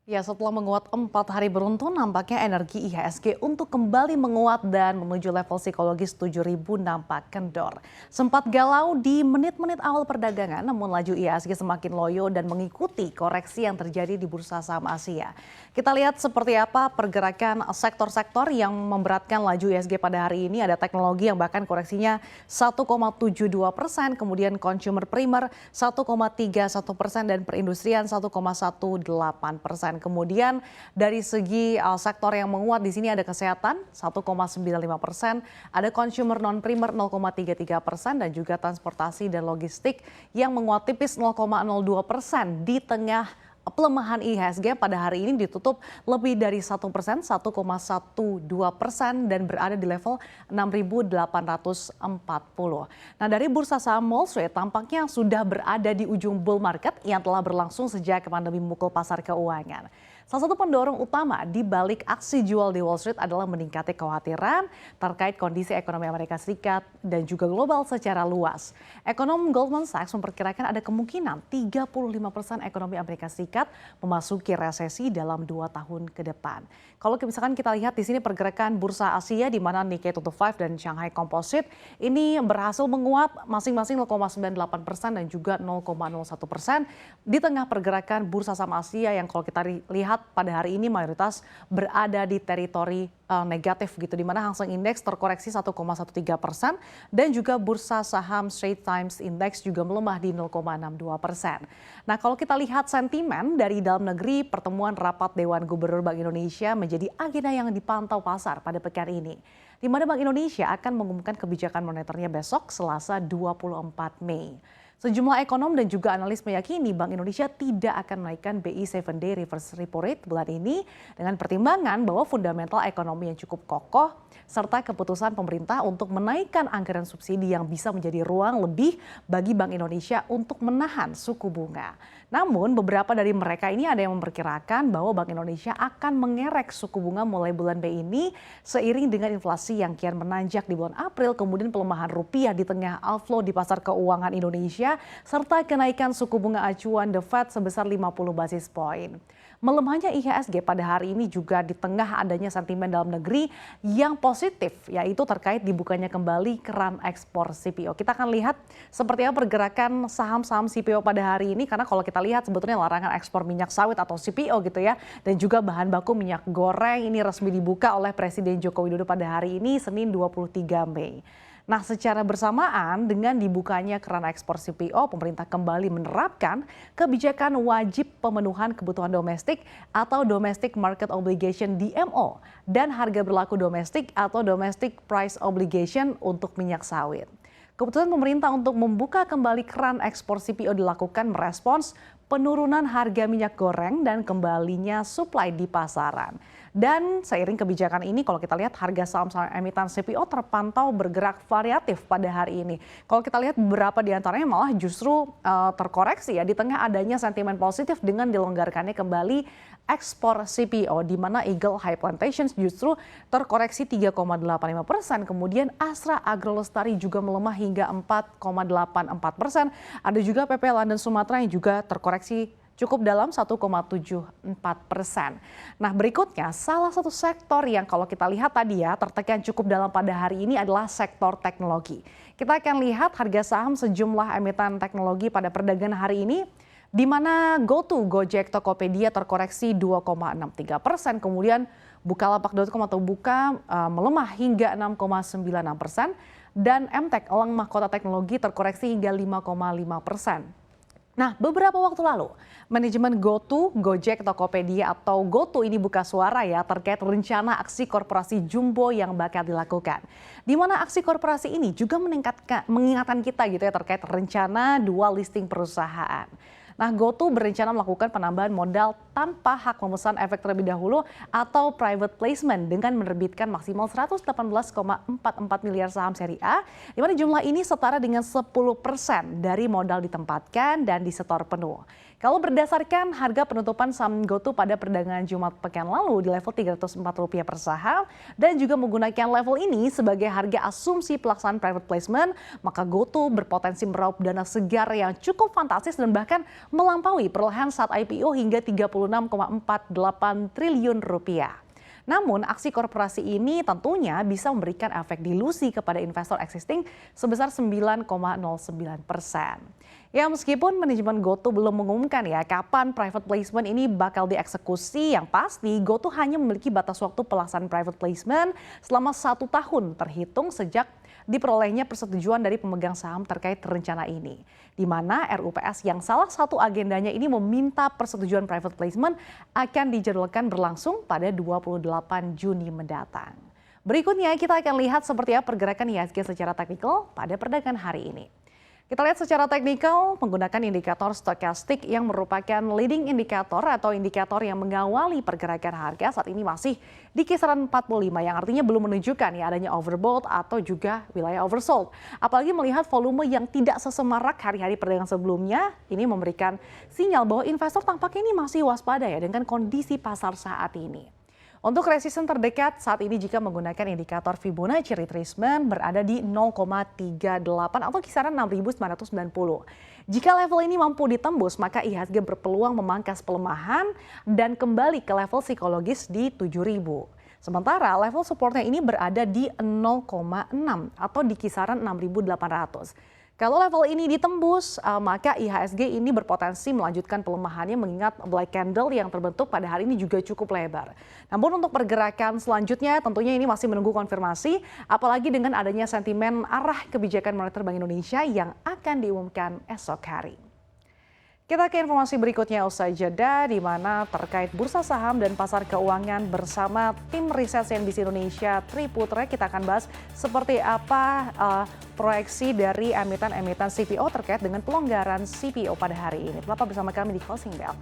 Ya, setelah menguat 4 hari beruntun, nampaknya energi IHSG untuk kembali menguat dan menuju level psikologis 7.000 nampak kendor. Sempat galau di menit-menit awal perdagangan, namun laju IHSG semakin loyo dan mengikuti koreksi yang terjadi di bursa saham Asia. Kita lihat seperti apa pergerakan sektor-sektor yang memberatkan laju IHSG pada hari ini. Ada teknologi yang bahkan koreksinya 1,72%, kemudian consumer primer 1,31% dan perindustrian 1,18%. Kemudian dari segi sektor yang menguat di sini ada kesehatan 1,95%, ada consumer non primer 0,33% dan juga transportasi dan logistik yang menguat tipis 0,02% di tengah pelemahan IHSG pada hari ini ditutup lebih dari 1%, 1,12% dan berada di level 6.840. Nah, dari bursa saham Wall Street tampaknya sudah berada di ujung bull market yang telah berlangsung sejak pandemi memukul pasar keuangan. Salah satu pendorong utama di balik aksi jual di Wall Street adalah meningkatnya kekhawatiran terkait kondisi ekonomi Amerika Serikat dan juga global secara luas. Ekonom Goldman Sachs memperkirakan ada kemungkinan 35% ekonomi Amerika Serikat memasuki resesi dalam 2 tahun ke depan. Kalau misalkan kita lihat di sini pergerakan bursa Asia di mana Nikkei 225 dan Shanghai Composite ini berhasil menguat masing-masing 0,98% dan juga 0,01% di tengah pergerakan bursa saham Asia yang kalau kita lihat pada hari ini mayoritas berada di teritori negatif gitu, di mana Hang Seng Index terkoreksi 1,13% dan juga bursa saham Straits Times Index juga melemah di 0,62%. Nah, kalau kita lihat sentimen dari dalam negeri, pertemuan rapat Dewan Gubernur Bank Indonesia menjadi agenda yang dipantau pasar pada pekan ini, di mana Bank Indonesia akan mengumumkan kebijakan moneternya besok Selasa 24 Mei. Sejumlah ekonom dan juga analis meyakini Bank Indonesia tidak akan menaikkan BI 7-day reverse repo rate bulan ini dengan pertimbangan bahwa fundamental ekonomi yang cukup kokoh serta keputusan pemerintah untuk menaikkan anggaran subsidi yang bisa menjadi ruang lebih bagi Bank Indonesia untuk menahan suku bunga. Namun beberapa dari mereka ini ada yang memperkirakan bahwa Bank Indonesia akan mengerek suku bunga mulai bulan Mei ini seiring dengan inflasi yang kian menanjak di bulan April, kemudian pelemahan rupiah di tengah outflow di pasar keuangan Indonesia, serta kenaikan suku bunga acuan The Fed sebesar 50 basis poin. Melemahnya IHSG pada hari ini juga di tengah adanya sentimen dalam negeri yang positif, yaitu terkait dibukanya kembali keran ekspor CPO. Kita akan lihat seperti apa pergerakan saham-saham CPO pada hari ini, karena kalau kita lihat sebetulnya larangan ekspor minyak sawit atau CPO gitu ya, dan juga bahan baku minyak goreng ini resmi dibuka oleh Presiden Joko Widodo pada hari ini Senin 23 Mei. Nah, secara bersamaan dengan dibukanya keran ekspor CPO, pemerintah kembali menerapkan kebijakan wajib pemenuhan kebutuhan domestik atau Domestic Market Obligation (DMO) dan harga berlaku domestik atau Domestic Price Obligation untuk minyak sawit. Keputusan pemerintah untuk membuka kembali keran ekspor CPO dilakukan merespons penurunan harga minyak goreng dan kembalinya suplai di pasaran. Dan seiring kebijakan ini, kalau kita lihat harga saham-saham emiten CPO terpantau bergerak variatif pada hari ini. Kalau kita lihat beberapa di antaranya malah justru terkoreksi ya di tengah adanya sentimen positif dengan dilonggarkannya kembali ekspor CPO, di mana Eagle High Plantations justru terkoreksi 3,85%, kemudian Astra Agrolestari juga melemah hingga 4,84%. Ada juga PP London Sumatera yang juga terkoreksi cukup dalam 1,74%. Nah, berikutnya salah satu sektor yang kalau kita lihat tadi ya tertekan cukup dalam pada hari ini adalah sektor teknologi. Kita akan lihat harga saham sejumlah emiten teknologi pada perdagangan hari ini, di mana GoTo, Gojek, Tokopedia terkoreksi 2,63%, kemudian Bukalapak.com atau Buka melemah hingga 6,96%, dan MTech, Elang Mahkota Teknologi terkoreksi hingga 5,5%. Nah, beberapa waktu lalu, manajemen GoTo, Gojek, Tokopedia atau GoTo ini buka suara ya terkait rencana aksi korporasi jumbo yang bakal dilakukan. Di mana aksi korporasi ini juga mengingatkan kita gitu ya terkait rencana dual listing perusahaan. Nah, GoTo berencana melakukan penambahan modal tanpa hak memesan efek terlebih dahulu atau private placement dengan menerbitkan maksimal 118,44 miliar saham seri A, di mana jumlah ini setara dengan 10% dari modal ditempatkan dan disetor penuh. Kalau berdasarkan harga penutupan saham GoTo pada perdagangan Jumat pekan lalu di level Rp304 per saham dan juga menggunakan level ini sebagai harga asumsi pelaksanaan private placement, maka GoTo berpotensi meraup dana segar yang cukup fantastis dan bahkan melampaui perolehan saat IPO hingga Rp36,48 triliun. Namun, aksi korporasi ini tentunya bisa memberikan efek dilusi kepada investor existing sebesar 9,09%. Ya, meskipun manajemen GoTo belum mengumumkan ya kapan private placement ini bakal dieksekusi, yang pasti GoTo hanya memiliki batas waktu pelaksanaan private placement selama 1 tahun terhitung sejak diperolehnya persetujuan dari pemegang saham terkait rencana ini. Di mana RUPS yang salah satu agendanya ini meminta persetujuan private placement akan dijadwalkan berlangsung pada 28 Juni mendatang. Berikutnya kita akan lihat seperti apa pergerakan IHSG secara teknikal pada perdagangan hari ini. Kita lihat secara teknikal menggunakan indikator stokastik yang merupakan leading indikator atau indikator yang mengawali pergerakan harga saat ini masih di kisaran 45 yang artinya belum menunjukkan ya adanya overbought atau juga wilayah oversold. Apalagi melihat volume yang tidak sesemarak hari-hari perdagangan sebelumnya, ini memberikan sinyal bahwa investor tampaknya ini masih waspada ya dengan kondisi pasar saat ini. Untuk resisten terdekat saat ini jika menggunakan indikator Fibonacci retracement berada di 0,38 atau kisaran 6.990. Jika level ini mampu ditembus, maka IHSG berpeluang memangkas pelemahan dan kembali ke level psikologis di 7.000. Sementara level supportnya ini berada di 0,6 atau di kisaran 6.800. Kalau level ini ditembus, maka IHSG ini berpotensi melanjutkan pelemahannya mengingat black candle yang terbentuk pada hari ini juga cukup lebar. Namun untuk pergerakan selanjutnya tentunya ini masih menunggu konfirmasi, apalagi dengan adanya sentimen arah kebijakan moneter Bank Indonesia yang akan diumumkan esok hari. Kita ke informasi berikutnya usai jeda di mana terkait bursa saham dan pasar keuangan bersama tim riset CNBC Indonesia Triputra kita akan bahas seperti apa proyeksi dari emiten-emiten CPO terkait dengan pelonggaran CPO pada hari ini. Tetap bersama kami di Closing Bell.